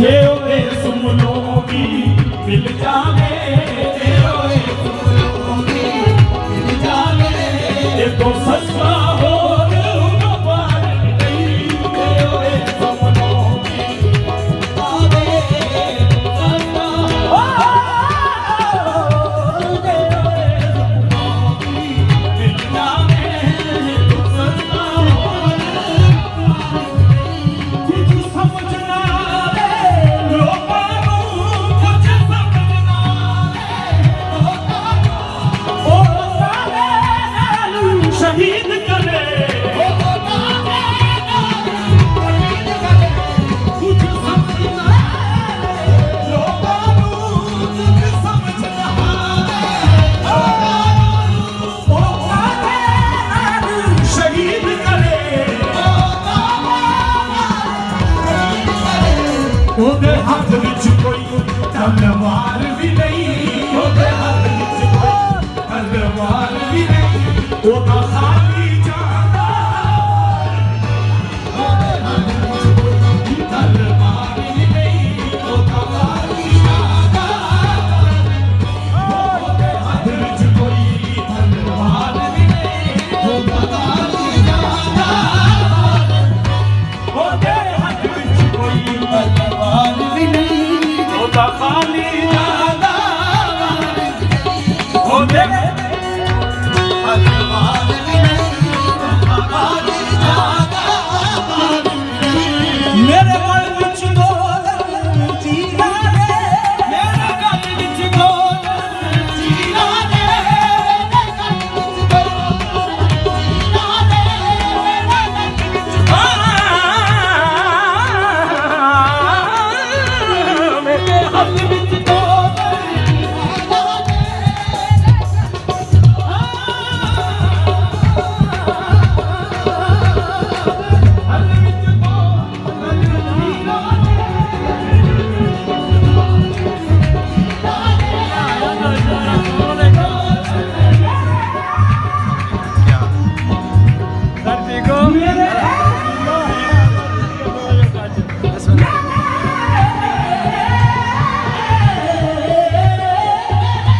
ਜੇ ਉਹਦੇ ਸੁਮਨੋਂ ਵੀ ਮਿਲ ਜਾਵੇ, ਜੇ ਉਹਦੇ ਸੁਮਨੋਂ ਵੀ ਮਿਲ ਜਾਵੇ, ਇਹ ਤੋਂ ਸਸਤਾ ਹੋਰ ਵਪਾਰ ਨਹੀਂ। ਜੇ ਉਹਦੇ ਸੁਮਨੋਂ ਵੀ ਆਵੇ ਸਸਤਾ, ਜੇ ਉਹਦੇ ਸੁਮਨੋਂ ਵੀ ਮਿਲ ਜਾਵੇ, ਇਹ ਤੋਂ ਸਸਤਾ ਹੋਰ ਕੁਝ ਸਮਝ ਨਾ ਆਵੇ ਲੋਕਾਂ ਨੂੰ, ਕੁਝ ਸਮਝ ਨਾ ਆਵੇ ਲੋਕਾਂ ਨੂੰ, ਉਹ ਤਾਰੇ ਨਾਲ ਸ਼ਹੀਦ ਕਰੇ, ਉਹ ਤਾਰੇ ਨਾਲ ਸ਼ਹੀਦ ਕਰੇ। ਕੁਝ ਸਮਝ ਨਾ ਆਵੇ ਲੋਕਾਂ ਨੂੰ, ਕੁਝ ਸਮਝ ਨਾ ਆਵੇ ਲੋਕਾਂ ਨੂੰ, ਉਹ ਤਾਰੇ ਨਾਲ ਸ਼ਹੀਦ ਕਰੇ, ਉਹਦੇ ਹੱਥ ਵਿੱਚ ਕੋਈ ਤਲਵਾਰ ਵੀ ਨਹੀਂ, ਉਹਦੇ ਹੱਥ ਵਿੱਚ ਕੋਈ ਤਲਵਾਰ ਵੀ ਨਹੀਂ, ਉਹਦਾ ਖਾਲੀ ਜਾਂਦਾ, ਉਹਦੇ ਹੱਥ ਵਿੱਚ ਕੋਈ ਤਲਵਾਰ ਵੀ ਨਹੀਂ, ਉਹਦਾ ਖਾਲੀ ਜਾਂਦਾ, ਉਹਦੇ ਹੱਥ ਵਿੱਚ ਕੋਈ ਤਲਵਾਰ ਵੀ ਨਹੀਂ, ਉਹਦਾ ਖਾਲੀ ਜਾਂਦਾ, ਉਹਦੇ ਹੱਥ ਵਿੱਚ ਕੋਈ ਤਲਵਾਰ ਵੀ ਨਹੀਂ, ਉਹਦਾ ਖਾਲੀ